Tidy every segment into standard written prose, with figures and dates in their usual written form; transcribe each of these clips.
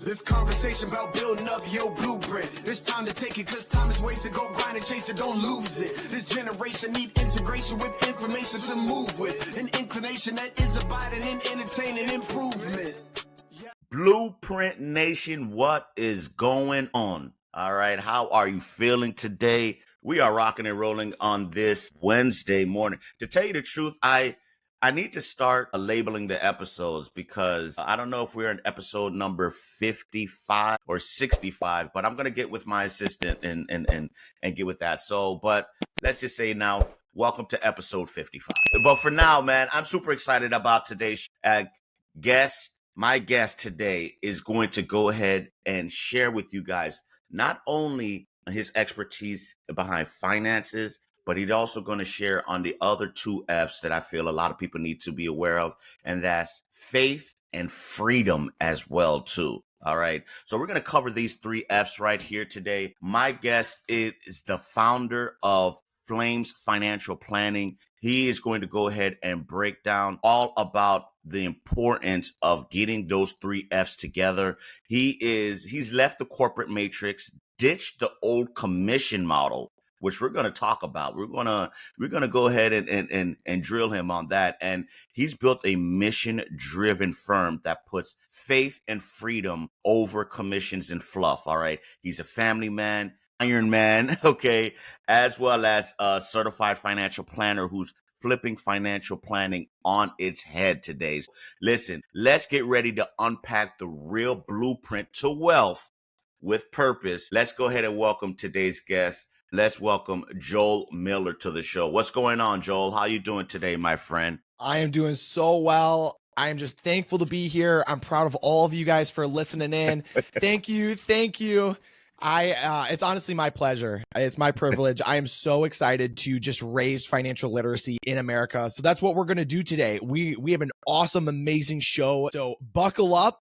This conversation about building up your blueprint. It's time to take it cause time is wasted. Go grind and chase it, don't lose it. This generation need integration with information to move with. An inclination that is abiding in entertaining improvement. Blueprint Nation, what is going on? All right, how are you feeling today? We are rocking and rolling on this Wednesday morning. To tell you the truth, I need to start labeling the episodes because I don't know if we're in episode number 55 or 65, but I'm going to get with my assistant and get with that. So, but let's just say now, welcome to episode 55. But for now, man, I'm super excited about today's guest. My guest today is going to go ahead and share with you guys not only his expertise behind finances, but he's also going to share on the other two F's that I feel a lot of people need to be aware of, and that's faith and freedom as well, too. All right. So we're going to cover these three F's right here today. My guest is the founder of Flames Financial Planning. He is going to go ahead and break down all about the importance of getting those three F's together. He's left the corporate matrix, ditched the old commission model, which we're going to talk about. We're going to go ahead and drill him on that. And he's built a mission-driven firm that puts faith and freedom over commissions and fluff. All right. He's a family man, Iron Man, okay, as well as a certified financial planner who's flipping financial planning on its head today. Listen, let's get ready to unpack the real blueprint to wealth with purpose. Let's go ahead and welcome today's guest. Let's welcome Joel Miller to the show. What's going on, Joel? How you doing today, my friend? I am doing so well. I am just thankful to be here. I'm proud of all of you guys for listening in. Thank you. Thank you. It's honestly my pleasure. It's my privilege. I am so excited to just raise financial literacy in America. So that's what we're going to do today. We have an awesome, amazing show. So buckle up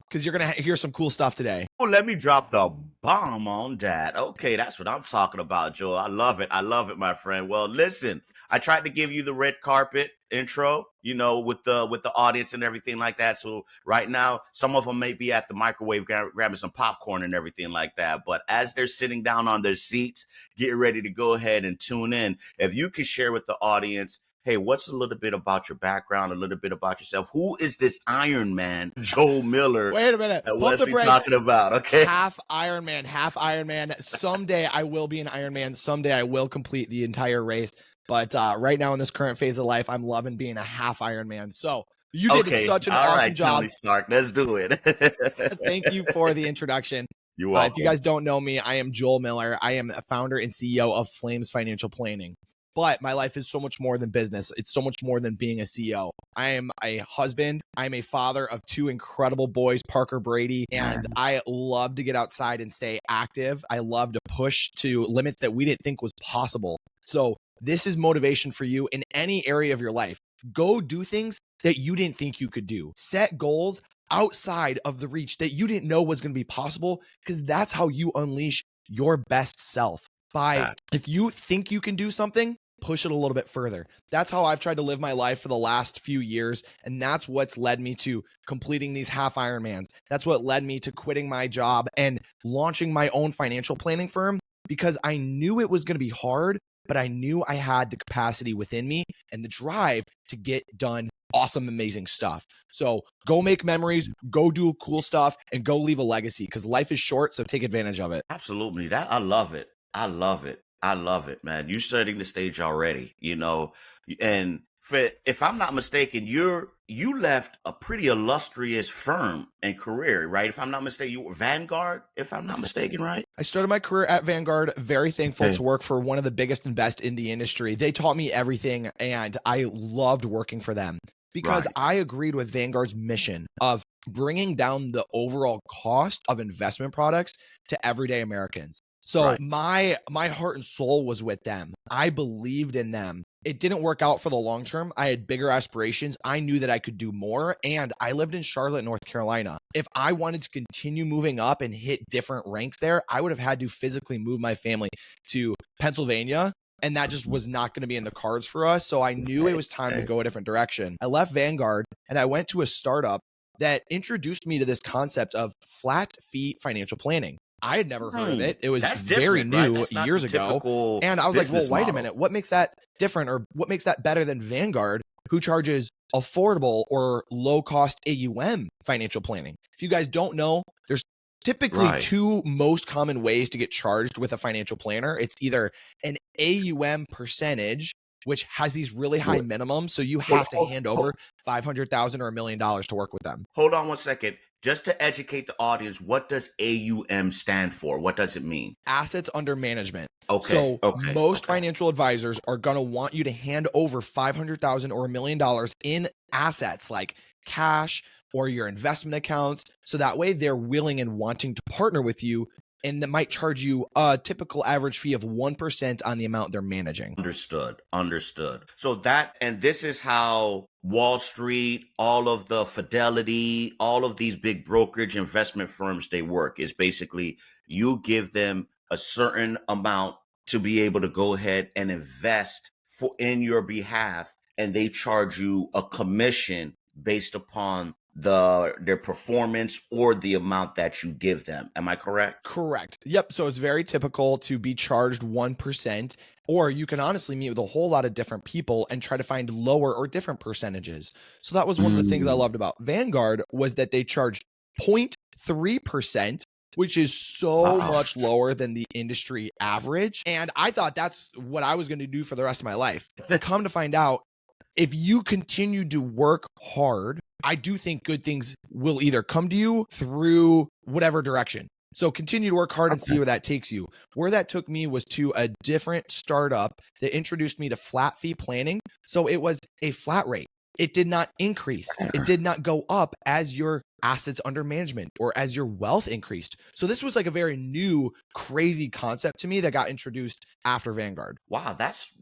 because you're going to hear some cool stuff today. Oh, let me drop the bomb on that. Okay, that's what I'm talking about, Joel. I love it. I love it, my friend. Well, listen, I tried to give you the red carpet intro, you know, with the audience and everything like that. So right now, some of them may be at the microwave grabbing some popcorn and everything like that. But as they're sitting down on their seats, get ready to go ahead and tune in. If you could share with the audience, hey, what's a little bit about your background, a little bit about yourself? Who is this Iron Man, Joel Miller? Wait a minute. That Wesley talking about, okay? Half Iron Man, half Iron Man. Someday I will be an Iron Man. Someday I will complete the entire race. But right now in this current phase of life, I'm loving being a half Iron Man. So you did such an awesome job. Tony Stark, let's do it. Thank you for the introduction. You're welcome. If you guys don't know me, I am Joel Miller. I am a founder and CEO of Flames Financial Planning. But my life is so much more than business. It's so much more than being a CEO. I am a husband. I'm a father of two incredible boys, Parker, Brady, and I love to get outside and stay active. I love to push to limits that we didn't think was possible. So this is motivation for you in any area of your life. Go do things that you didn't think you could do. Set goals outside of the reach that you didn't know was going to be possible, because that's how you unleash your best self. If you think you can do something, push it a little bit further. That's how I've tried to live my life for the last few years. And that's what's led me to completing these half Ironmans. That's what led me to quitting my job and launching my own financial planning firm, because I knew it was going to be hard, but I knew I had the capacity within me and the drive to get done awesome, amazing stuff. So go make memories, go do cool stuff, and go leave a legacy, because life is short. So take advantage of it. Absolutely. I love it. I love it. I love it, man. You're setting the stage already, you know, and if I'm not mistaken, you left a pretty illustrious firm and career, right? If I'm not mistaken, you were Vanguard, if I'm not mistaken, right? I started my career at Vanguard. Very thankful to work for one of the biggest and best in the industry. They taught me everything, and I loved working for them because I agreed with Vanguard's mission of bringing down the overall cost of investment products to everyday Americans. So my heart and soul was with them. I believed in them. It didn't work out for the long term. I had bigger aspirations. I knew that I could do more. And I lived in Charlotte, North Carolina. If I wanted to continue moving up and hit different ranks there, I would have had to physically move my family to Pennsylvania. And that just was not going to be in the cards for us. So I knew it was time to go a different direction. I left Vanguard and I went to a startup that introduced me to this concept of flat fee financial planning. I had never heard of it. It was That's very different, right? new That's not years the ago. typical And I was like, well, business wait a model. minute. What makes that different, or what makes that better than Vanguard, who charges affordable or low cost AUM financial planning? If you guys don't know, there's typically Right. two most common ways to get charged with a financial planner. It's either an AUM percentage, which has these really high minimums, so you have to hand over $500,000 or $1 million to work with them. Hold on one second. Just to educate the audience, what does AUM stand for? What does it mean? Assets under management. Okay. So most financial advisors are going to want you to hand over $500,000 or $1 million in assets like cash or your investment accounts. So that way they're willing and wanting to partner with you, and that might charge you a typical average fee of 1% on the amount they're managing. Understood. So and this is how Wall Street, all of the Fidelity, all of these big brokerage investment firms, they work, is basically you give them a certain amount to be able to go ahead and invest in your behalf, and they charge you a commission based upon their performance or the amount that you give them. Am I correct? Correct. Yep. So it's very typical to be charged 1%, or you can honestly meet with a whole lot of different people and try to find lower or different percentages. So that was one of the things I loved about Vanguard, was that they charged 0.3%, which is so much lower than the industry average. And I thought that's what I was going to do for the rest of my life. Come to find out, if you continue to work hard, I do think good things will either come to you through whatever direction. So continue to work hard and see where that takes you. Where that took me was to a different startup that introduced me to flat fee planning. So it was a flat rate. It did not increase. It did not go up as your assets under management or as your wealth increased. So this was like a very new, crazy concept to me that got introduced after Vanguard. Wow, that's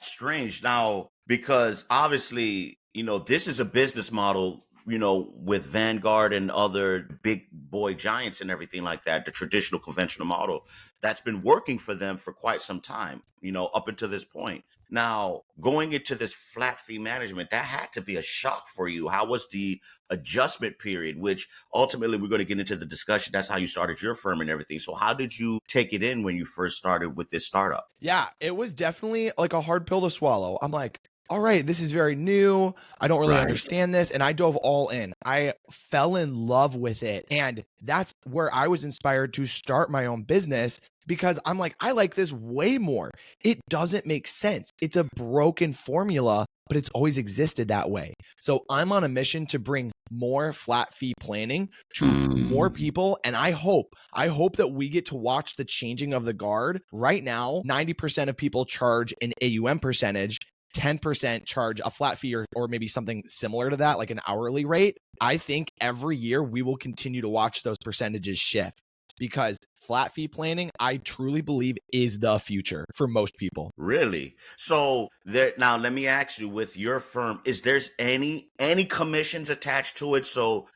strange now, because obviously, this is a business model, with Vanguard and other big boy giants and everything like that, the traditional conventional model that's been working for them for quite some time, up until this point. Now, going into this flat fee management, that had to be a shock for you. How was the adjustment period, which ultimately we're going to get into the discussion? That's how you started your firm and everything. So how did you take it in when you first started with this startup? Yeah, it was definitely like a hard pill to swallow. I'm like, all right, this is very new. I don't really understand this. And I dove all in. I fell in love with it. And that's where I was inspired to start my own business, because I'm like, I like this way more. It doesn't make sense. It's a broken formula, but it's always existed that way. So I'm on a mission to bring more flat fee planning to more people. And I hope that we get to watch the changing of the guard. Right now, 90% of people charge an AUM percentage. 10% charge a flat fee, or maybe something similar to that, like an hourly rate. I think every year we will continue to watch those percentages shift, because flat fee planning, I truly believe, is the future for most people. Really? So now let me ask you, with your firm, is there's any commissions attached to it? So,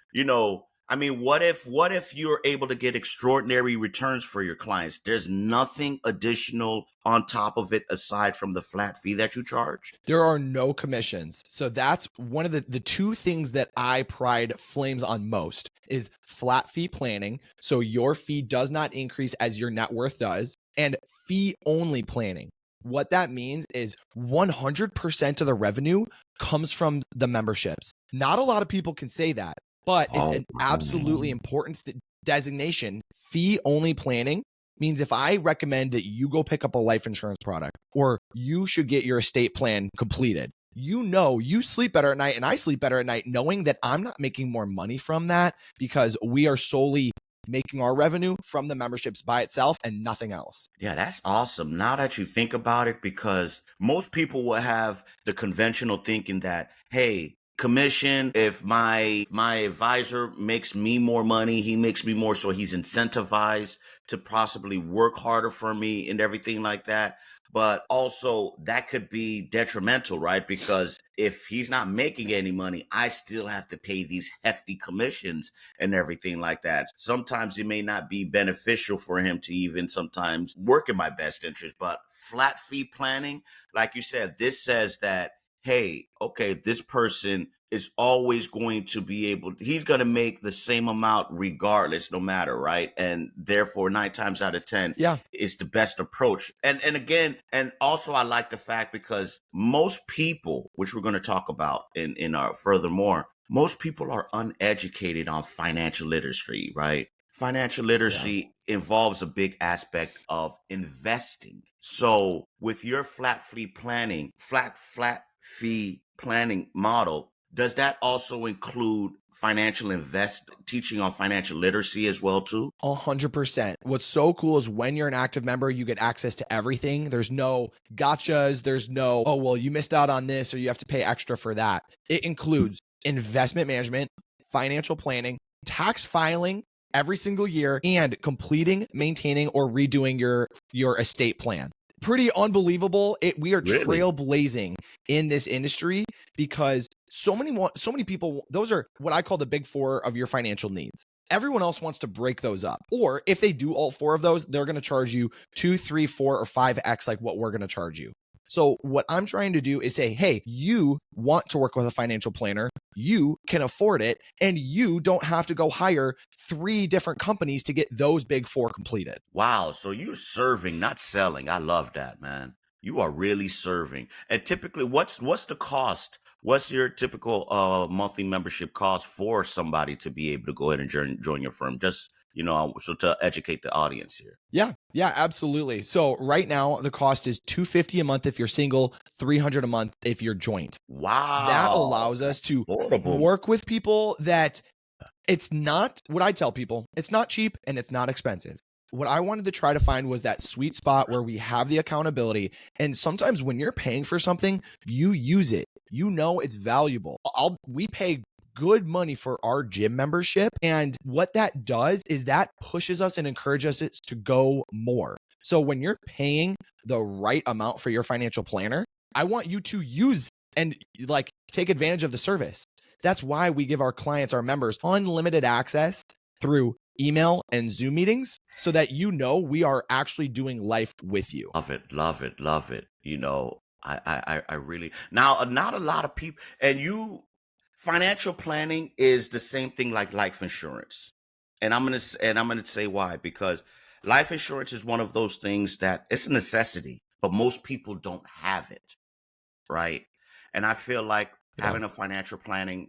what if you're able to get extraordinary returns for your clients? There's nothing additional on top of it aside from the flat fee that you charge? There are no commissions. So that's one of the two things that I pride Flames on most, is flat fee planning. So your fee does not increase as your net worth does, and fee only planning. What that means is 100% of the revenue comes from the memberships. Not a lot of people can say that, but it's an absolutely important designation. Fee only planning means if I recommend that you go pick up a life insurance product, or you should get your estate plan completed, you sleep better at night, and I sleep better at night knowing that I'm not making more money from that, because we are solely making our revenue from the memberships by itself and nothing else. Yeah, that's awesome. Now that you think about it, because most people will have the conventional thinking that, hey, commission, if my advisor makes me more money, he makes me more, so he's incentivized to possibly work harder for me and everything like that. But also that could be detrimental, right? Because if he's not making any money, I still have to pay these hefty commissions and everything like that. Sometimes it may not be beneficial for him to even sometimes work in my best interest. But flat fee planning, like you said, this says that, hey, okay, this person is always going to be he's going to make the same amount regardless, no matter, right? And therefore, 9 times out of 10, Yeah. is the best approach. And again, and also I like the fact because most people, which we're going to talk about in our furthermore, most people are uneducated on financial literacy, right? Financial literacy involves a big aspect of investing. So with your flat fee planning model, does that also include teaching on financial literacy as well too? 100%. What's so cool is when you're an active member, you get access to everything. There's no gotchas. There's no, oh, well, you missed out on this or you have to pay extra for that. It includes investment management, financial planning, tax filing every single year, and completing, maintaining, or redoing your estate plan. Pretty unbelievable. We are Really? trailblazing in this industry because so many people, those are what I call the big four of your financial needs. Everyone else wants to break those up. Or if they do all four of those, they're going to charge you 2, 3, 4, or 5x like what we're going to charge you. So what I'm trying to do is say, hey, you want to work with a financial planner, you can afford it, and you don't have to go hire 3 different companies to get those big 4 completed. Wow. So you're serving, not selling. I love that, man. You are really serving. And typically, what's the cost? What's your typical monthly membership cost for somebody to be able to go ahead and join your firm? Just, so to educate the audience here. Yeah, absolutely. So right now the cost is $250 a month if you're single, $300 a month if you're joint. Wow. That allows us to Affordable. work with people that it's not what I tell people. It's not cheap and it's not expensive. What I wanted to try to find was that sweet spot where we have the accountability. And sometimes when you're paying for something, you use it. You know it's valuable. We pay good money for our gym membership. And what that does is that pushes us and encourages us to go more. So when you're paying the right amount for your financial planner, I want you to use and like take advantage of the service. That's why we give our clients, our members, unlimited access through email and Zoom meetings so that we are actually doing life with you. Love it, love it, love it. I really now not a lot of people financial planning is the same thing like life insurance. And I'm gonna say why, because life insurance is one of those things that it's a necessity, but most people don't have it, right? And I feel like having a financial planner,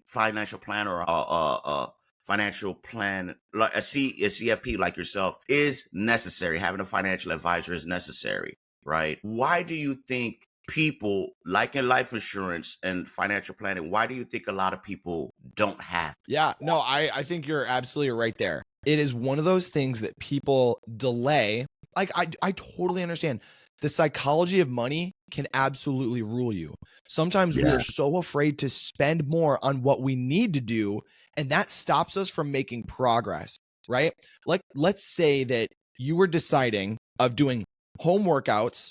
financial plan, like a CFP like yourself, is necessary. Having a financial advisor is necessary, right? Why do you think people, like in life insurance and financial planning, why do you think a lot of people don't have it? Yeah, no, I think you're absolutely right there. It is one of those things that people delay. Like I totally understand. The psychology of money can absolutely rule you. Sometimes we are so afraid to spend more on what we need to do, and that stops us from making progress, right? Like, let's say that you were deciding of doing home workouts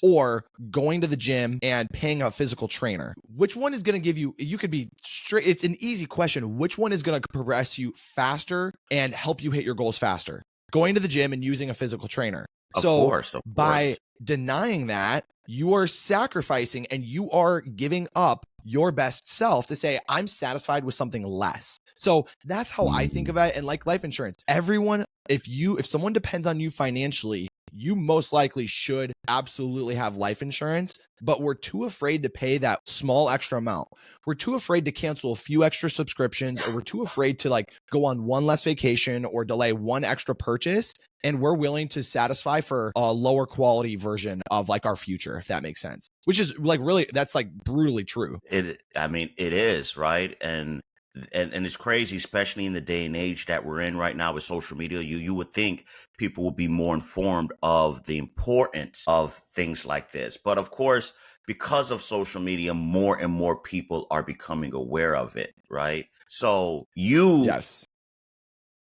or going to the gym and paying a physical trainer. Which one is going to give you could be straight. It's an easy question. Which one is going to progress you faster and help you hit your goals faster? Going to the gym and using a physical trainer. Of course. By denying that, you are sacrificing and you are giving up your best self to say, I'm satisfied with something less. So that's how I think of it. And like life insurance, everyone, if someone depends on you financially, you most likely should absolutely have life insurance, but we're too afraid to pay that small extra amount. We're too afraid to cancel a few extra subscriptions, or we're too afraid to like go on one less vacation or delay one extra purchase. And we're willing to satisfy for a lower quality version of like our future, if that makes sense, which is like really, that's like brutally true. It is, right? And it's crazy, especially in the day and age that we're in right now with social media. You would think people would be more informed of the importance of things like this. But of course, because of social media, more and more people are becoming aware of it, right? So you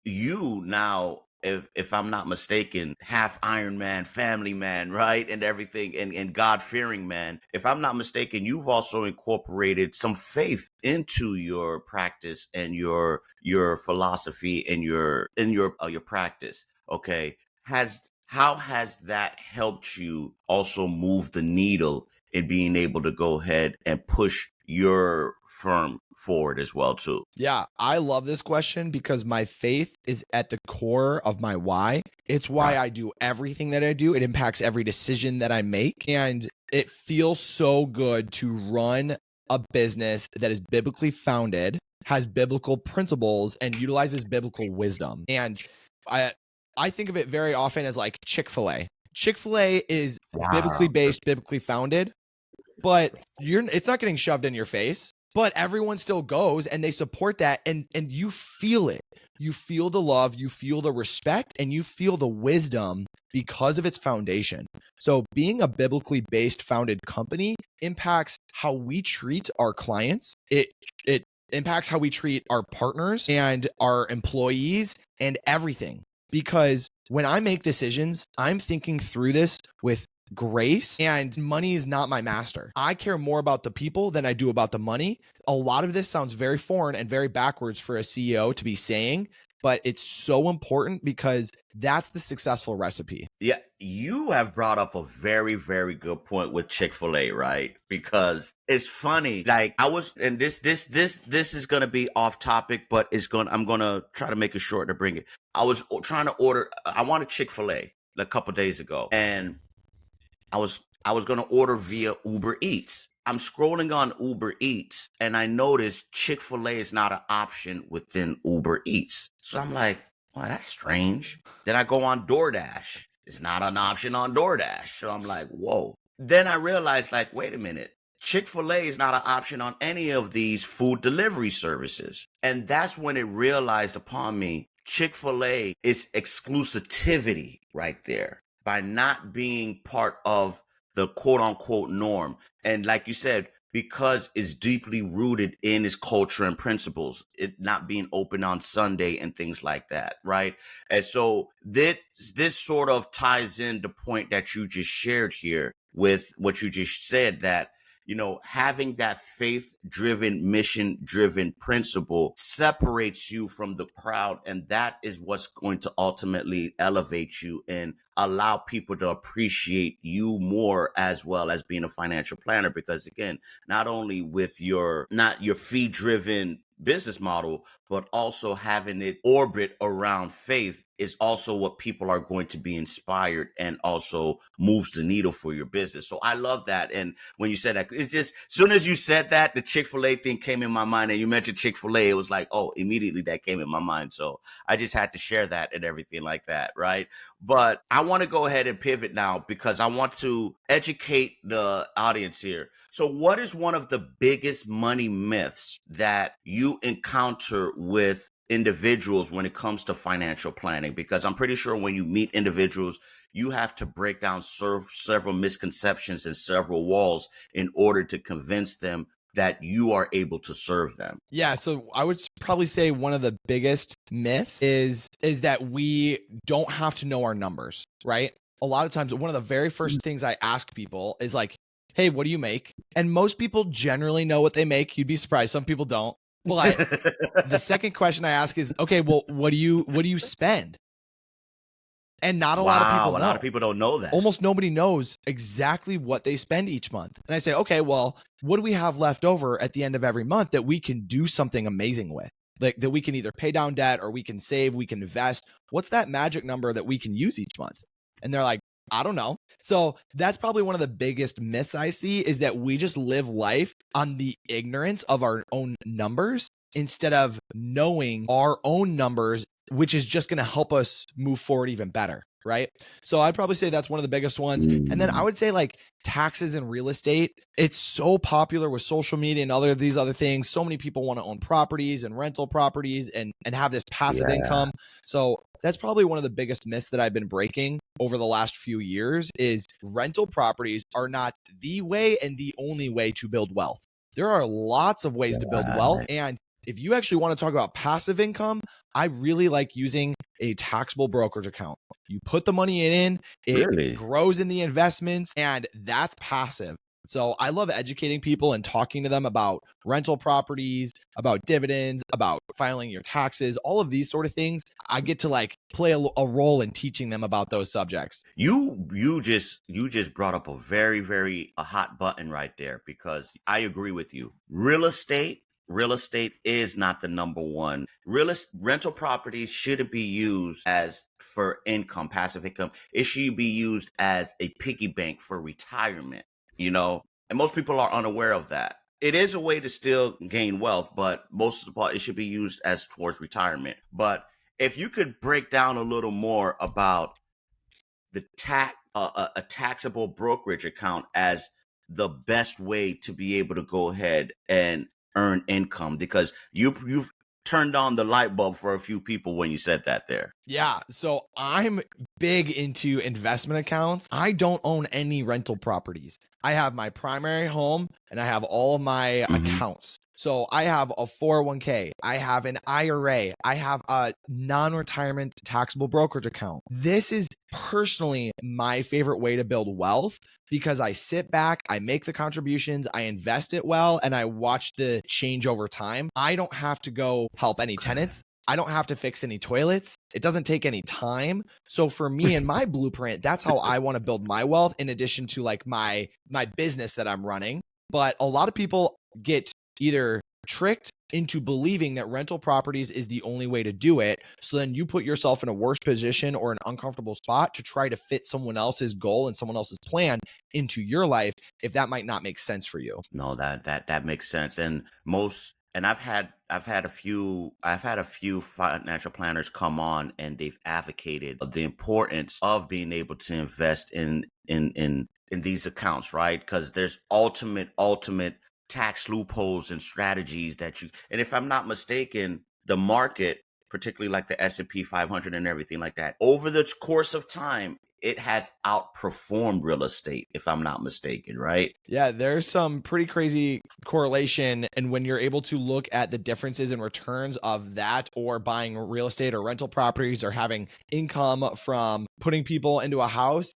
now, if I'm not mistaken, half Iron Man, family man, right? And everything, and God-fearing man. If I'm not mistaken, you've also incorporated some faith into your practice and your philosophy and your practice. Okay. How has that helped you also move the needle in being able to go ahead and push your firm forward as well too? Yeah, I love this question because my faith is at the core of my why. It's why I do everything that I do. It impacts every decision that I make. And it feels so good to run a business that is biblically founded, has biblical principles, and utilizes biblical wisdom. And I think of it very often as like Chick-fil-A. Chick-fil-A is biblically based, biblically founded, but it's not getting shoved in your face, but everyone still goes and they support that, and you feel it. You feel the love, you feel the respect, and you feel the wisdom because of its foundation. So being a biblically based founded company impacts how we treat our clients. It impacts how we treat our partners and our employees and everything. Because when I make decisions, I'm thinking through this with grace, and money is not my master. I care more about the people than I do about the money. A lot of this sounds very foreign and very backwards for a CEO to be saying, but it's so important because that's the successful recipe. Yeah, you have brought up a very, very good point with Chick-fil-A, right? Because it's funny. Like and this is gonna be off topic, but I'm gonna try to make it short to bring it. I was trying to order. I wanted Chick-fil-A a couple days ago, and I was going to order via Uber Eats. I'm scrolling on Uber Eats and I noticed Chick-fil-A is not an option within Uber Eats. So I'm like, well, that's strange. Then I go on DoorDash. It's not an option on DoorDash. So I'm like, whoa. Then I realized, like, wait a minute. Chick-fil-A is not an option on any of these food delivery services. And that's when it realized upon me, Chick-fil-A is exclusivity right there, by not being part of the quote unquote norm. And like you said, because it's deeply rooted in its culture and principles, it not being open on Sunday and things like that, right? And so this sort of ties in the point that you just shared here with what you just said, that having that faith-driven, mission-driven principle separates you from the crowd. And that is what's going to ultimately elevate you and allow people to appreciate you more, as well as being a financial planner. Because again, not only with your fee-driven business model, but also having it orbit around faith is also what people are going to be inspired, and also moves the needle for your business. So I love that. And when you said that, it's just, as soon as you said that, the Chick-fil-A thing came in my mind, and you mentioned Chick-fil-A, it was like, oh, immediately that came in my mind. So I just had to share that and everything like that, right? But I want to go ahead and pivot now, because I want to educate the audience here. So what is one of the biggest money myths that you encounter with individuals when it comes to financial planning? Because I'm pretty sure when you meet individuals, you have to break down several misconceptions and several walls in order to convince them that you are able to serve them. Yeah, so I would probably say one of the biggest myths is that we don't have to know our numbers, right? A lot of times, one of the very first things I ask people is like, hey, what do you make? And most people generally know what they make. You'd be surprised. Some people don't. But the second question I ask is, okay, well, what do you spend? And not a lot of people know. A lot of people don't know that. Almost nobody knows exactly what they spend each month. And I say, okay, well, what do we have left over at the end of every month that we can do something amazing with? Like that we can either pay down debt, or we can save, we can invest. What's that magic number that we can use each month? And they're like, I don't know. So that's probably one of the biggest myths I see, is that we just live life on the ignorance of our own numbers instead of knowing our own numbers, which is just going to help us move forward even better. Right. So I'd probably say that's one of the biggest ones. And then I would say like taxes and real estate. It's so popular with social media and these other things. So many people want to own properties and rental properties and have this passive income. So that's probably one of the biggest myths that I've been breaking over the last few years, is rental properties are not the way and the only way to build wealth. There are lots of ways to build wealth. And if you actually want to talk about passive income, I really like using a taxable brokerage account. You put the money in, it grows in the investments, and that's passive. So I love educating people and talking to them about rental properties, about dividends, about filing your taxes, all of these sort of things. I get to like play a role in teaching them about those subjects. You just brought up a very a hot button right there, because I agree with you. Real estate is not the number one. Rental properties shouldn't be used as for income, passive income. It should be used as a piggy bank for retirement, you know? And most people are unaware of that. It is a way to still gain wealth, but most of the part, it should be used as towards retirement. But if you could break down a little more about the a taxable brokerage account as the best way to be able to go ahead and earn income, because you've turned on the light bulb for a few people when you said that there. Yeah. So I'm big into investment accounts. I don't own any rental properties. I have my primary home and I have all of my accounts. So I have a 401k, I have an IRA, I have a non-retirement taxable brokerage account. This is personally my favorite way to build wealth because I sit back, I make the contributions, I invest it well, and I watch the change over time. I don't have to go help any tenants. I don't have to fix any toilets. It doesn't take any time. So for me and my blueprint, that's how I want to build my wealth in addition to like my business that I'm running. But a lot of people get either tricked into believing that rental properties is the only way to do it. So then you put yourself in a worse position or an uncomfortable spot to try to fit someone else's goal and someone else's plan into your life if that might not make sense for you. No, that makes sense. And I've had a few financial planners come on, and they've advocated the importance of being able to invest in these accounts, right? Because there's ultimate tax loopholes and strategies and if I'm not mistaken, the market, particularly like the S&P 500 and everything like that, over the course of time, it has outperformed real estate, if I'm not mistaken, right? Yeah, there's some pretty crazy correlation. And when you're able to look at the differences in returns of that or buying real estate or rental properties or having income from putting people into a house,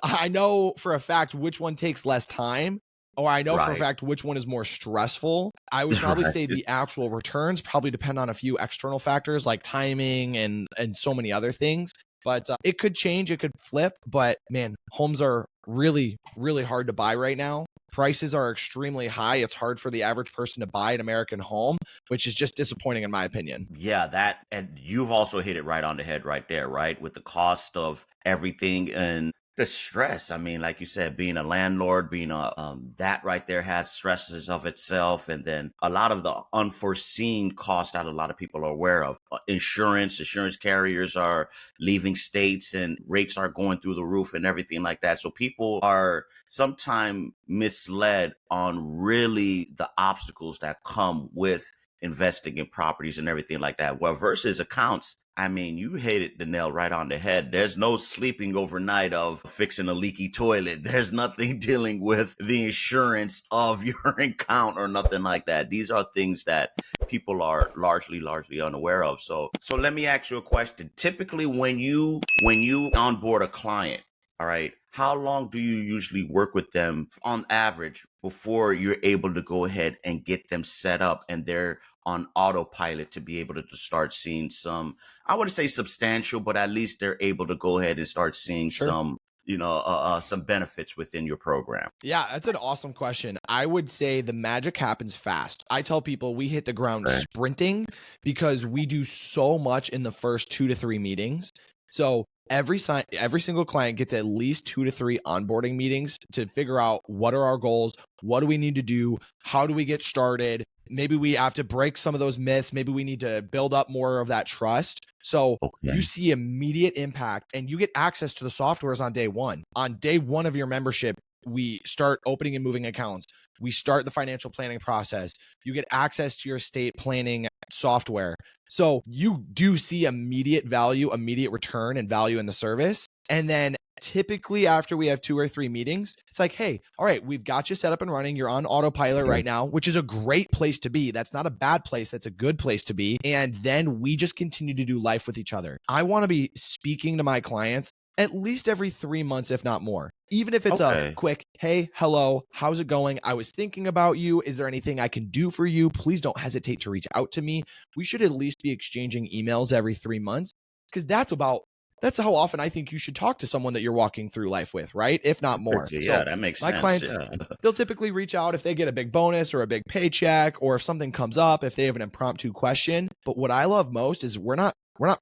I know for a fact which one takes less time, or I know for a Right. fact which one is more stressful. I would probably Right. say the actual returns probably depend on a few external factors like timing and so many other things. But it could change, it could flip. But man, homes are really, really hard to buy right now. Prices are extremely high. It's hard for the average person to buy an American home, which is just disappointing in my opinion. Yeah, and you've also hit it right on the head right there, right? With the cost of everything and the stress. I mean, like you said, being a landlord, being that right there has stresses of itself. And then a lot of the unforeseen cost that a lot of people are aware of. Insurance carriers are leaving states and rates are going through the roof and everything like that. So people are sometimes misled on really the obstacles that come with investing in properties and everything like that. Well, versus accounts, I mean, you hit the nail right on the head. There's no sleeping overnight of fixing a leaky toilet. There's nothing dealing with the insurance of your account or nothing like that. These are things that people are largely unaware of. So let me ask you a question. Typically, when you onboard a client, all right, how long do you usually work with them on average before you're able to go ahead and get them set up and they're on autopilot to be able to start seeing some, I wouldn't say substantial, but at least they're able to go ahead and start seeing Sure. some benefits within your program? Yeah, that's an awesome question. I would say the magic happens fast. I tell people we hit the ground Okay. sprinting because we do so much in the first 2 to 3 meetings. So every single client gets at least 2 to 3 onboarding meetings to figure out what are our goals, what do we need to do, how do we get started. Maybe we have to break some of those myths. Maybe we need to build up more of that trust. So you Okay. see immediate impact and you get access to the softwares on day one. On day one of your membership, we start opening and moving accounts. We start the financial planning process. You get access to your estate planning software. So you do see immediate value, immediate return and value in the service. And then typically after we have 2 or 3 meetings, it's like, hey, all right, we've got you set up and running. You're on autopilot right now, which is a great place to be. That's not a bad place. That's a good place to be. And then we just continue to do life with each other. I want to be speaking to my clients at least every 3 months, if not more. Even if it's a Okay. quick, hey, hello, how's it going? I was thinking about you. Is there anything I can do for you? Please don't hesitate to reach out to me. We should at least be exchanging emails every 3 months, because that's how often I think you should talk to someone that you're walking through life with, right? If not more. Yeah, So that makes my sense. clients, Yeah. they'll typically reach out if they get a big bonus or a big paycheck, or if something comes up, if they have an impromptu question. But what I love most is we're not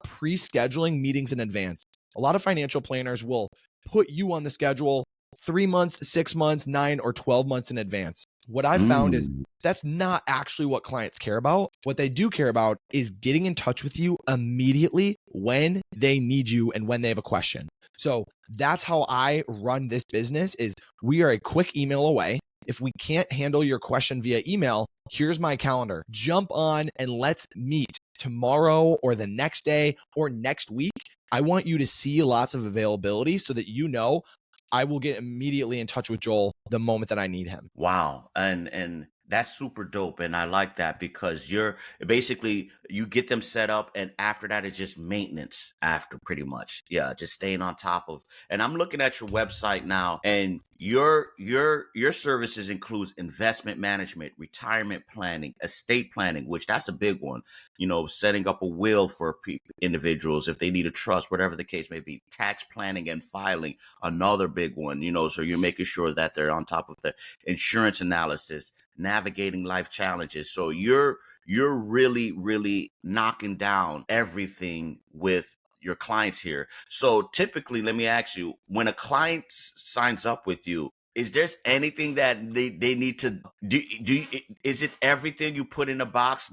pre-scheduling meetings in advance. A lot of financial planners will put you on the schedule 3 months, 6 months, 9 or 12 months in advance. What I've found is Mm. that's not actually what clients care about. What they do care about is getting in touch with you immediately when they need you and when they have a question. So that's how I run this business. Is we are a quick email away. If we can't handle your question via email, here's my calendar. Jump on and let's meet tomorrow or the next day or next week. I want you to see lots of availability so that you know I will get immediately in touch with Joel the moment that I need him. Wow. And that's super dope. And I like that because you're basically you get them set up and after that it's just maintenance after pretty much. Yeah, just staying on top of. And I'm looking at your website now and your services includes investment management, retirement planning, estate planning, which that's a big one. Setting up a will for individuals if they need a trust, whatever the case may be. Tax planning and filing, another big one. So you're making sure that they're on top of the insurance analysis, navigating life challenges. So you're really, really knocking down everything with your clients here. So typically, let me ask you, when a client signs up with you, is there anything that they need to do? Is it everything you put in a box?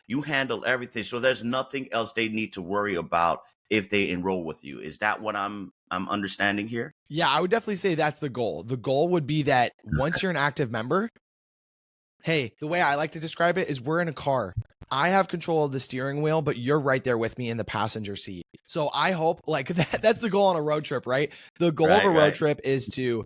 You handle everything. So there's nothing else they need to worry about if they enroll with you. Is that what I'm understanding here? Yeah, I would definitely say that's the goal. The goal would be that once you're an active member, hey, the way I like to describe it is we're in a car. I have control of the steering wheel, but you're right there with me in the passenger seat. So I hope that's the goal on a road trip, right? The goal of a road trip is to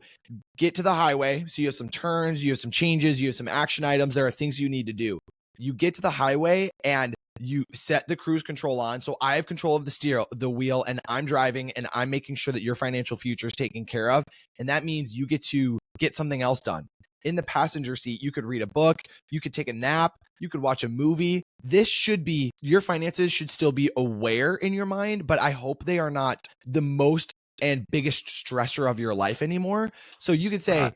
get to the highway. So you have some turns, you have some changes, you have some action items. There are things you need to do. You get to the highway and you set the cruise control on. So I have control of the wheel, and I'm driving and I'm making sure that your financial future is taken care of. And that means you get to get something else done. In the passenger seat, you could read a book, you could take a nap, you could watch a movie. Your finances should still be aware in your mind, but I hope they are not the most and biggest stressor of your life anymore. So you could say,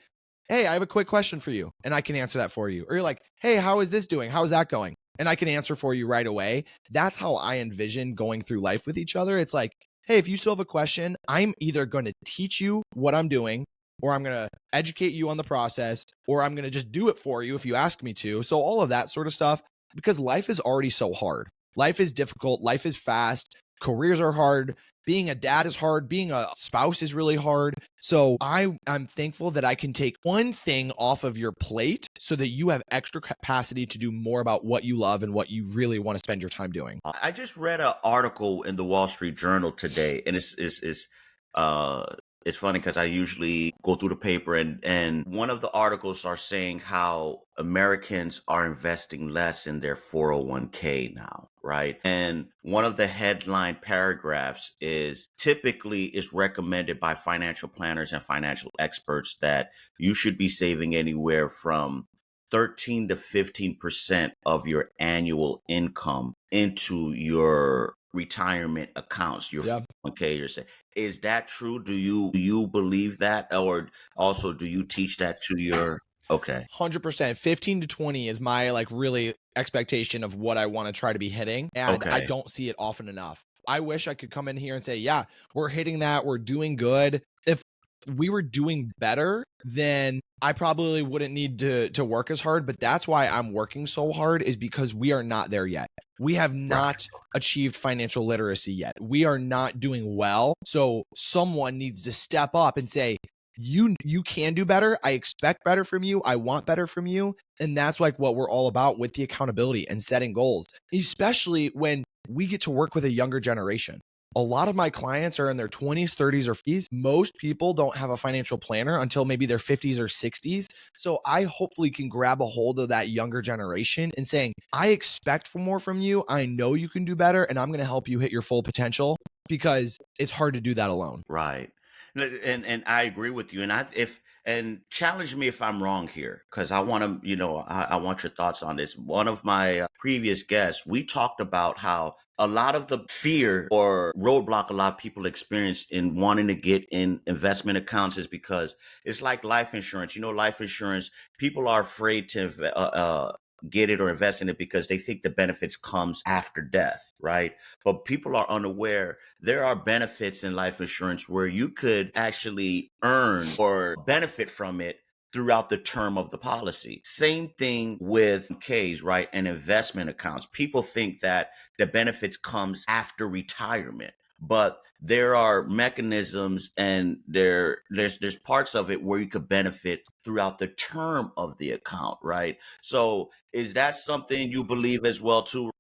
hey, I have a quick question for you, and I can answer that for you. Or you're like, hey, how is this doing? How's that going? And I can answer for you right away. That's how I envision going through life with each other. It's like, hey, if you still have a question, I'm either going to teach you what I'm doing, or I'm going to educate you on the process, or I'm going to just do it for you if you ask me to. So all of that sort of stuff, because life is already so hard. Life is difficult. Life is fast. Careers are hard. Being a dad is hard. Being a spouse is really hard. So I'm thankful that I can take one thing off of your plate so that you have extra capacity to do more about what you love and what you really want to spend your time doing. I just read an article in the Wall Street Journal today, and it's funny because I usually go through the paper and one of the articles are saying how Americans are investing less in their 401k now, right? And one of the headline paragraphs is typically is recommended by financial planners and financial experts that you should be saving anywhere from 13 to 15% of your annual income into your retirement accounts, your 401k, you're saying. Is that true? Do you believe that? Or also do you teach that to your 100%. 15 to 20 is my really expectation of what I want to try to be hitting. And I don't see it often enough. I wish I could come in here and say, yeah, we're hitting that. We're doing good. If we were doing better, then I probably wouldn't need to work as hard. But that's why I'm working so hard, is because we are not there yet. We have not achieved financial literacy yet. We are not doing well. So someone needs to step up and say, you can do better. I expect better from you. I want better from you. And that's what we're all about with the accountability and setting goals, especially when we get to work with a younger generation. A lot of my clients are in their 20s, 30s, or 50s. Most people don't have a financial planner until maybe their 50s or 60s. So I hopefully can grab a hold of that younger generation and saying, I expect more from you. I know you can do better, and I'm going to help you hit your full potential, because it's hard to do that alone. Right. And I agree with you. And and challenge me if I'm wrong here, because I want to, I want your thoughts on this. One of my previous guests, we talked about how a lot of the fear or roadblock a lot of people experience in wanting to get in investment accounts is because it's like life insurance. Life insurance, people are afraid to get it or invest in it because they think the benefits comes after death, right? But people are unaware there are benefits in life insurance where you could actually earn or benefit from it throughout the term of the policy. Same thing with Ks, right? And investment accounts. People think that the benefits comes after retirement, but there are mechanisms and there's parts of it where you could benefit throughout the term of the account, right? So is that something you believe as well too?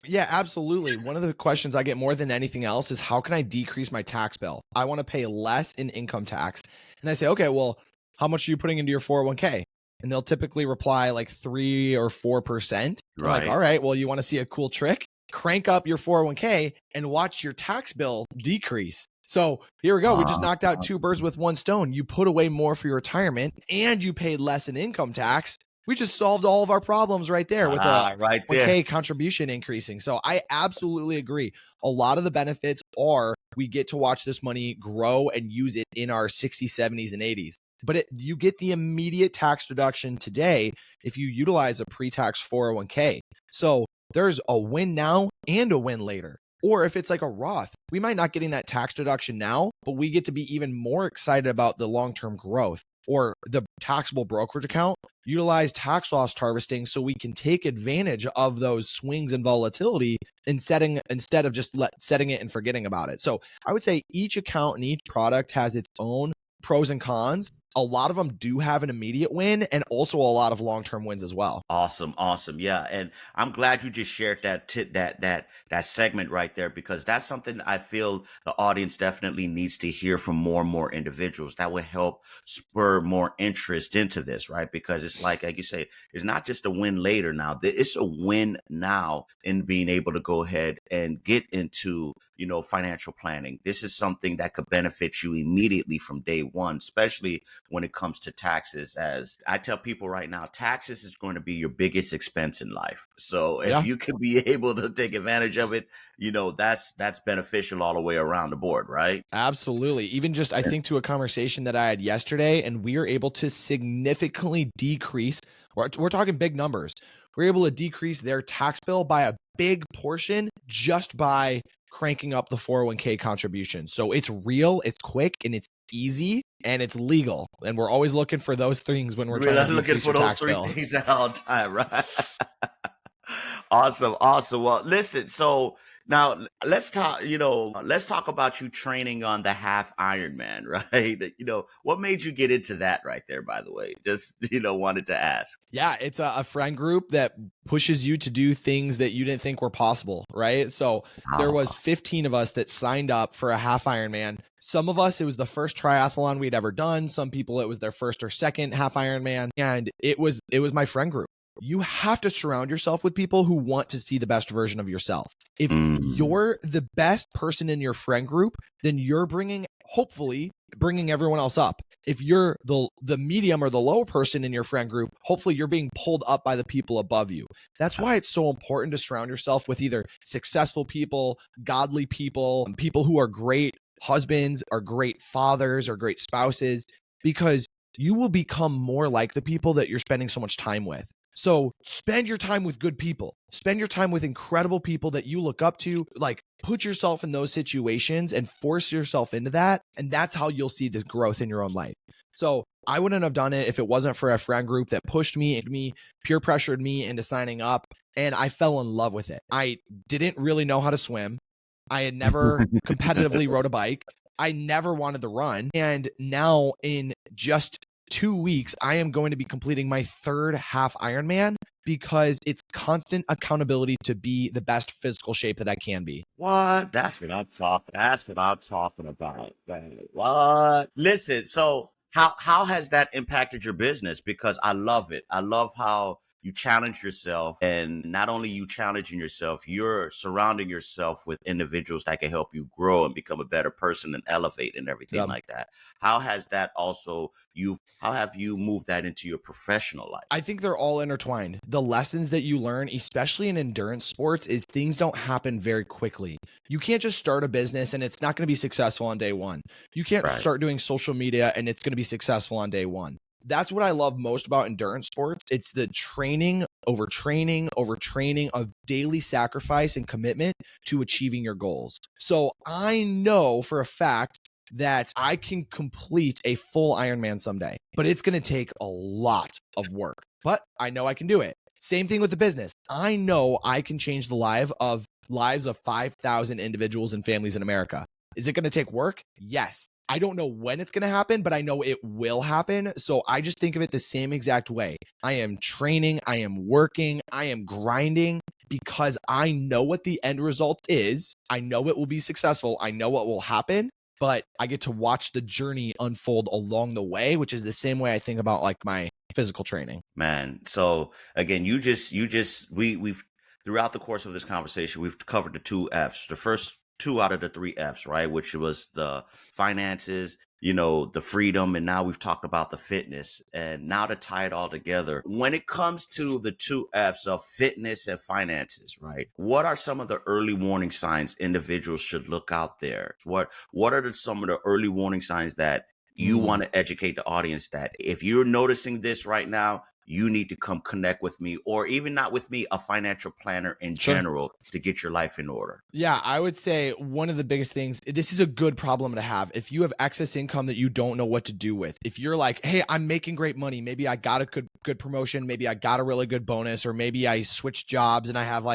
Yeah, absolutely. One of the questions I get more than anything else is how can I decrease my tax bill? I want to pay less in income tax. And I say, okay, well, how much are you putting into your 401k? And they'll typically reply like 3 or 4%. I'm like, Right. all right, well, you want to see a cool trick? Crank up your 401k and watch your tax bill decrease. So here we go. We just knocked out two birds with one stone. You put away more for your retirement and you paid less in income tax. We just solved all of our problems right there with a Right there. 1K contribution increasing. So I absolutely agree. A lot of the benefits are we get to watch this money grow and use it in our 60s, 70s, and 80s. But you get the immediate tax deduction today if you utilize a pre-tax 401k. So there's a win now and a win later. Or if it's like a Roth, we might not getting that tax deduction now, but we get to be even more excited about the long-term growth. Or the taxable brokerage account, utilize tax loss harvesting so we can take advantage of those swings in volatility instead of just setting it and forgetting about it. So I would say each account and each product has its own pros and cons. A lot of them do have an immediate win and also a lot of long-term wins as well. Awesome, awesome. Yeah, and I'm glad you just shared that segment right there, because that's something I feel the audience definitely needs to hear from more and more individuals. That would help spur more interest into this, right? Because it's like you say, it's not just a win later now. It's a win now in being able to go ahead and get into, financial planning. This is something that could benefit you immediately from day one, especially when it comes to taxes. As I tell people right now, taxes is going to be your biggest expense in life. So if Yeah. you can be able to take advantage of it, that's beneficial all the way around the board, right? Absolutely. Even just, I think to a conversation that I had yesterday, and we are able to significantly decrease, we're talking big numbers. We're able to decrease their tax bill by a big portion just by cranking up the 401k contribution. So it's real, it's quick, and it's easy, and it's legal. And we're always looking for those things when we're We're trying to looking decrease for your those tax three bill. things at all time, right? Awesome, awesome. Well, listen, so now let's talk about you training on the half Ironman, right? What made you get into that right there, by the way? Just, wanted to ask. Yeah, it's a friend group that pushes you to do things that you didn't think were possible, right? So there was Wow. 15 of us that signed up for a half Ironman. Some of us, it was the first triathlon we'd ever done. Some people, it was their first or second half Ironman, and it was my friend group. You have to surround yourself with people who want to see the best version of yourself. If Mm, you're the best person in your friend group, then you're hopefully bringing everyone else up. If you're the medium or the low person in your friend group, hopefully you're being pulled up by the people above you. That's why it's so important to surround yourself with either successful people, godly people, people who are great husbands or great fathers or great spouses, because you will become more like the people that you're spending so much time with. So spend your time with good people. Spend your time with incredible people that you look up to. Like, put yourself in those situations and force yourself into that. And that's how you'll see the growth in your own life. So I wouldn't have done it if it wasn't for a friend group that pushed me, peer pressured me into signing up. And I fell in love with it. I didn't really know how to swim. I had never competitively rode a bike. I never wanted to run. And now in just 2 weeks, I am going to be completing my third half Ironman because it's constant accountability to be the best physical shape that I can be. what? That's what I'm talking. That's what I'm talking about, man. What? Listen, so how has that impacted your business? Because I love it. I love how you challenge yourself, and not only you challenging yourself, you're surrounding yourself with individuals that can help you grow and become a better person and elevate and everything Yeah. like that. How has that also how have you moved that into your professional life? I think they're all intertwined. The lessons that you learn, especially in endurance sports, is things don't happen very quickly. You can't just start a business and it's not going to be successful on day one. You can't Right. start doing social media and it's going to be successful on day one. That's what I love most about endurance sports. It's the training over training over training of daily sacrifice and commitment to achieving your goals. So I know for a fact that I can complete a full Ironman someday, but it's going to take a lot of work. But I know I can do it. Same thing with the business. I know I can change the lives of 5,000 individuals and families in America. Is it going to take work? Yes. I don't know when it's going to happen, but I know it will happen. So I just think of it the same exact way. I am training, I am working, I am grinding because I know what the end result is. I know it will be successful. I know what will happen, but I get to watch the journey unfold along the way, which is the same way I think about like my physical training. Man, so again, we've throughout the course of this conversation, we've covered the two F's, the first two out of the three F's, right? Which was the finances, the freedom, and now we've talked about the fitness. And now to tie it all together, when it comes to the two F's of fitness and finances, right? What are some of the early warning signs individuals should look out there? What are some of the early warning signs that you want to educate the audience that if you're noticing this right now, you need to come connect with me, or even not with me, a financial planner in general, to get your life in order? Yeah, I would say one of the biggest things, this is a good problem to have. If you have excess income that you don't know what to do with, if you're like, hey, I'm making great money, maybe I got a good promotion, maybe I got a really good bonus, or maybe I switched jobs and I have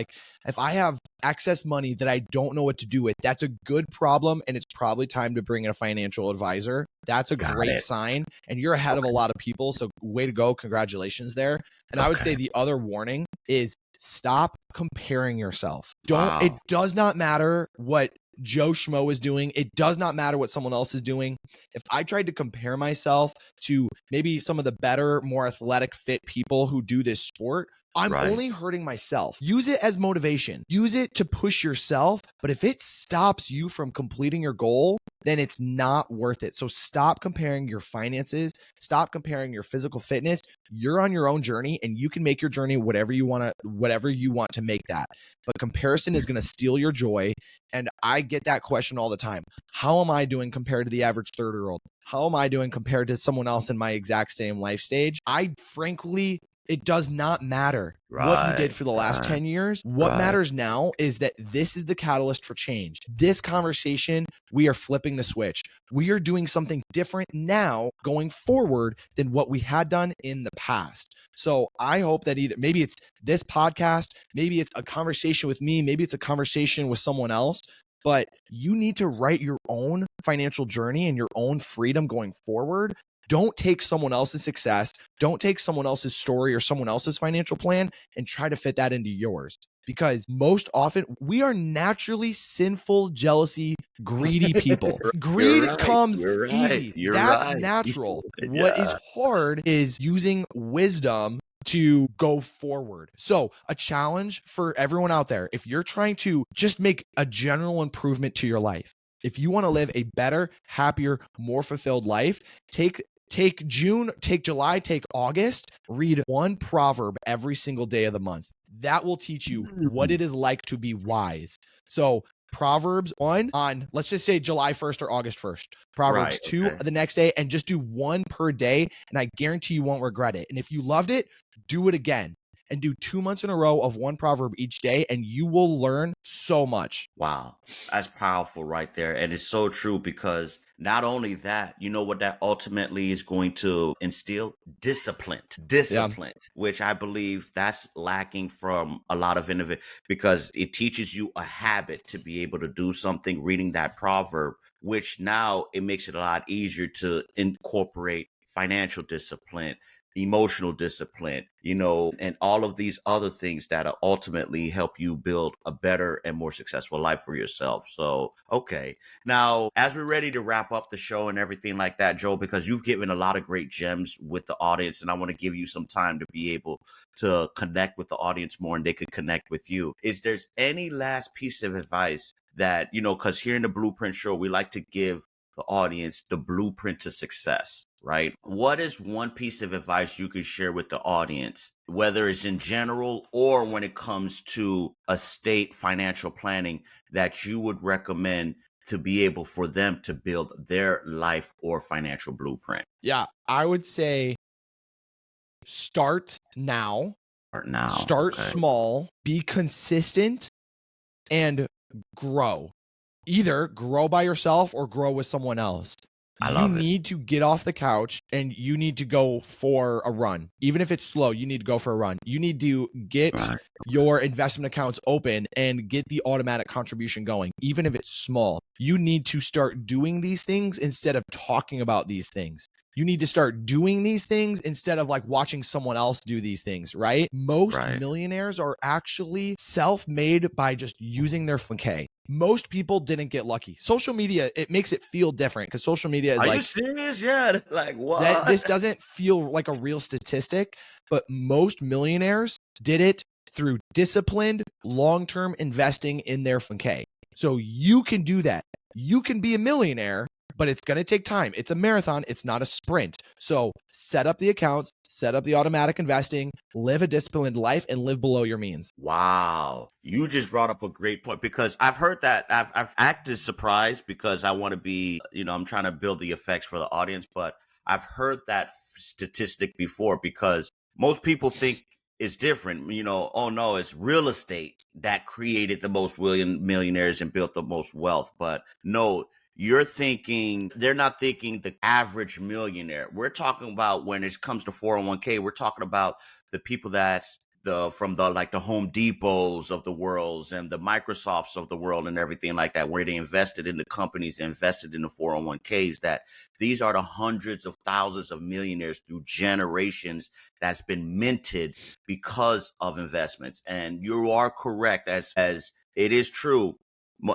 if I have excess money that I don't know what to do with, that's a good problem. And it's probably time to bring in a financial advisor. That's a great sign. And you're ahead of a lot of people. So way to go. Congratulations there. And I would say the other warning is stop comparing yourself. It does not matter what Joe Schmo is doing. It does not matter what someone else is doing. If I tried to compare myself to maybe some of the better, more athletic, fit people who do this sport, I'm only hurting myself. Use it as motivation. Use it to push yourself. But if it stops you from completing your goal, then it's not worth it. So stop comparing your finances. Stop comparing your physical fitness. You're on your own journey and you can make your journey whatever you want to make that. But comparison is going to steal your joy. And I get that question all the time. How am I doing compared to the average 30-year-old? How am I doing compared to someone else in my exact same life stage? It does not matter what you did for the last 10 years. What matters now is that this is the catalyst for change. This conversation, we are flipping the switch. We are doing something different now going forward than what we had done in the past. So I hope that maybe it's this podcast, maybe it's a conversation with me, maybe it's a conversation with someone else, but you need to write your own financial journey and your own freedom going forward. Don't take someone else's success. Don't take someone else's story or someone else's financial plan and try to fit that into yours. Because most often we are naturally sinful, jealousy, greedy people. Greed comes easy. That's natural. What is hard is using wisdom to go forward. So a challenge for everyone out there, if you're trying to just make a general improvement to your life, if you want to live a better, happier, more fulfilled life, take June, take July, take August, read one proverb every single day of the month. That will teach you what it is like to be wise. So Proverbs 1 on, let's just say July 1st or August 1st. Proverbs 2 the next day, and just do one per day. And I guarantee you won't regret it. And if you loved it, do it again. And do 2 months in a row of one proverb each day, and you will learn so much. Wow. That's powerful right there. And it's so true, because not only that, you know what that ultimately is going to instill? Discipline, which I believe that's lacking from a lot of individuals, because it teaches you a habit to be able to do something, reading that proverb, which now it makes it a lot easier to incorporate financial discipline, emotional discipline, and all of these other things that ultimately help you build a better and more successful life for yourself. So, okay. Now, as we're ready to wrap up the show and everything like that, Joe, because you've given a lot of great gems with the audience, and I want to give you some time to be able to connect with the audience more and they could connect with you. Is there's any last piece of advice that, because here in the Blueprint Show, we like to give the audience the blueprint to success, right? What is one piece of advice you could share with the audience, whether it's in general or when it comes to estate financial planning, that you would recommend to be able for them to build their life or financial blueprint? Yeah, I would say start now. Start small, be consistent, and grow. Either grow by yourself or grow with someone else. You need to get off the couch and you need to go for a run. Even if it's slow, you need to go for a run. You need to get your investment accounts open and get the automatic contribution going, even if it's small. You need to start doing these things instead of talking about these things. You need to start doing these things instead of like watching someone else do these things, right? Most millionaires are actually self-made by just using their 401k. Most people didn't get lucky. Social media, it makes it feel different because social media is Are like, you serious? Yeah. Like what? this doesn't feel like a real statistic, but most millionaires did it through disciplined, long-term investing in their 401k. So you can do that. You can be a millionaire, but it's going to take time. It's a marathon. It's not a sprint. So set up the accounts, set up the automatic investing, live a disciplined life, and live below your means. Wow. You just brought up a great point because I've heard that. I've acted surprised because I want to be, I'm trying to build the effects for the audience, but I've heard that statistic before because most people think it's different. Oh no, it's real estate that created the most millionaires and built the most wealth. But no, they're not thinking the average millionaire. We're talking about when it comes to 401k, we're talking about the people that's from the Home Depots of the world and the Microsofts of the world and everything like that, where they invested in the companies, invested in the 401ks, that these are the hundreds of thousands of millionaires through generations that's been minted because of investments. And you are correct, as it is true.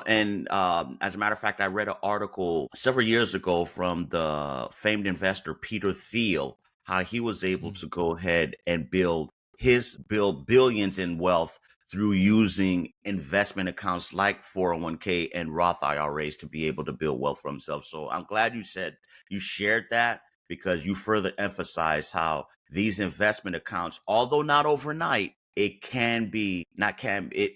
And as a matter of fact, I read an article several years ago from the famed investor Peter Thiel, how he was able to go ahead and build billions in wealth through using investment accounts like 401k and Roth IRAs to be able to build wealth for himself. So I'm glad you shared that, because you further emphasize how these investment accounts, although not overnight, it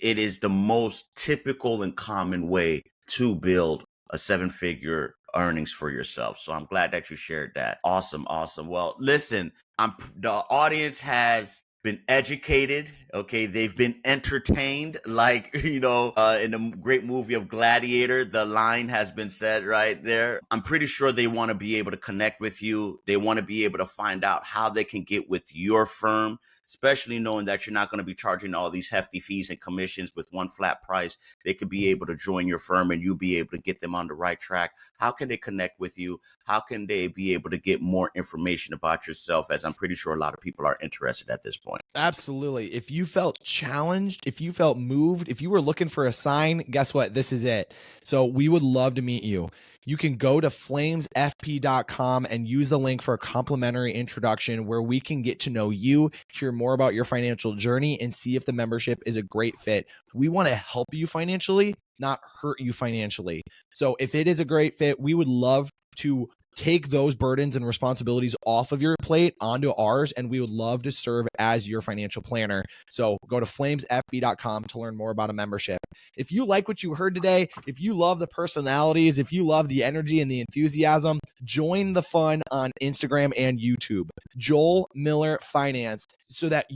is the most typical and common way to build a 7-figure earnings for yourself. So I'm glad that you shared that. Awesome. Well, listen, the audience has been educated. Okay. They've been entertained. Like, in the great movie of Gladiator, the line has been said right there. I'm pretty sure they want to be able to connect with you. They want to be able to find out how they can get with your firm, especially knowing that you're not going to be charging all these hefty fees and commissions with one flat price. They could be able to join your firm and you'll be able to get them on the right track. How can they connect with you? How can they be able to get more information about yourself, as I'm pretty sure a lot of people are interested at this point? Absolutely. If you felt challenged, if you felt moved, if you were looking for a sign, guess what? This is it. So we would love to meet you. You can go to flamesfp.com and use the link for a complimentary introduction where we can get to know you, hear more about your financial journey, and see if the membership is a great fit. We want to help you financially, not hurt you financially. So if it is a great fit, we would love to take those burdens and responsibilities off of your plate onto ours, and we would love to serve as your financial planner. So go to flamesfb.com to learn more about a membership. If you like what you heard today, if you love the personalities, if you love the energy and the enthusiasm, join the fun on Instagram and YouTube, Joel Miller Finance, so that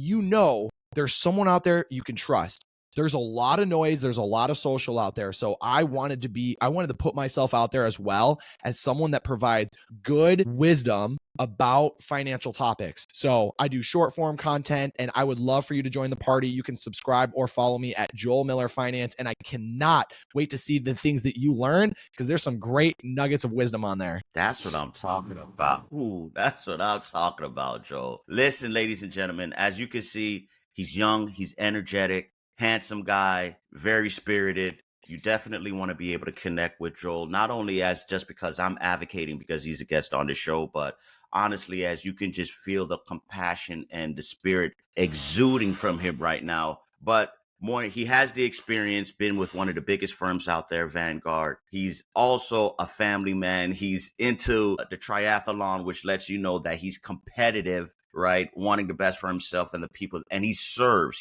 there's someone out there you can trust there's a lot of noise. There's a lot of social out there. So I wanted to put myself out there as well as someone that provides good wisdom about financial topics. So I do short form content, and I would love for you to join the party. You can subscribe or follow me at Joel Miller Finance. And I cannot wait to see the things that you learn, because there's some great nuggets of wisdom on there. That's what I'm talking about. Ooh, that's what I'm talking about, Joel. Listen, ladies and gentlemen, as you can see, he's young, he's energetic, handsome guy, very spirited. You definitely want to be able to connect with Joel, not only as just because I'm advocating because he's a guest on the show, but honestly, as you can just feel the compassion and the spirit exuding from him right now. But more, he has the experience, been with one of the biggest firms out there, Vanguard. He's also a family man. He's into the triathlon, which lets you know that he's competitive, right? Wanting the best for himself and the people. And he serves,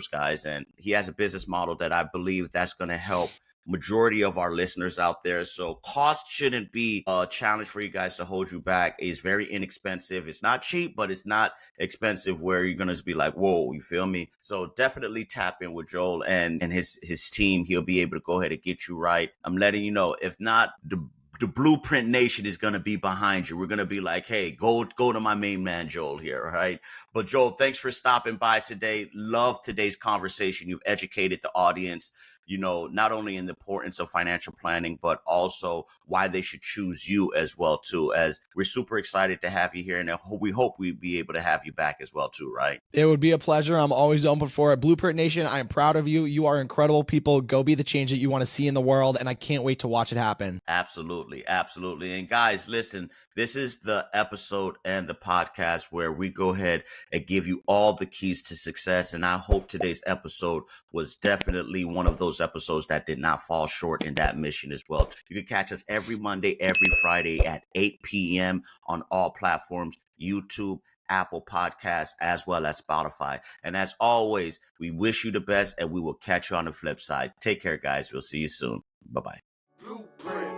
guys. And he has a business model that I believe that's going to help majority of our listeners out there. So cost shouldn't be a challenge for you guys to hold you back. It's very inexpensive. It's not cheap, but it's not expensive where you're going to be like, whoa, you feel me? So definitely tap in with Joel and his team. He'll be able to go ahead and get you right. I'm letting you know, if not, the Blueprint Nation is going to be behind you. We're going to be like, hey, go to my main man, Joel, here, all right? But Joel, thanks for stopping by today. Love today's conversation. You've educated the audience, you know, not only in the importance of financial planning, but also why they should choose you as well, too, as we're super excited to have you here. And we hope we'll be able to have you back as well, too, right? It would be a pleasure. I'm always open for it. Blueprint Nation, I am proud of you. You are incredible people. Go be the change that you want to see in the world. And I can't wait to watch it happen. Absolutely. Absolutely. And guys, listen, this is the episode and the podcast where we go ahead and give you all the keys to success. And I hope today's episode was definitely one of those episodes that did not fall short in that mission as well. You can catch us every Monday, every Friday at 8 p.m. on all platforms, YouTube, Apple Podcasts, as well as Spotify. And as always, we wish you the best, and we will catch you on the flip side. Take care, guys. We'll see you soon. Bye-bye. Blueprint,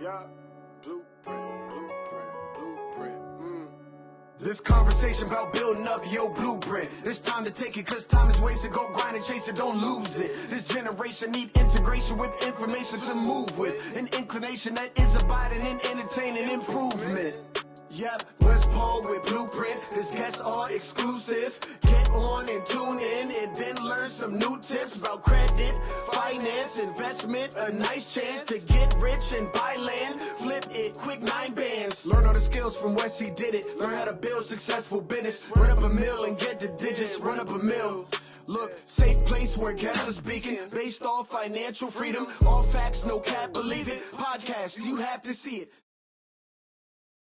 yeah. Blueprint. This conversation about building up your blueprint. It's time to take it, cause time is wasted. Go grind and chase it, don't lose it. This generation need integration with information to move with. An inclination that is abiding in entertaining improvement. Yep, Wesley Paul with Blueprint. His guests are exclusive. Get on and tune in and then learn some new tips about credit, finance, investment. A nice chance to get rich and buy land. Flip it, quick 9 bands. Learn all the skills from Wes, he did it. Learn how to build successful business. Run up a mill and get the digits. Run up a mill. Look, safe place where guests are speaking. Based off financial freedom. All facts, no cap, believe it. Podcast, you have to see it.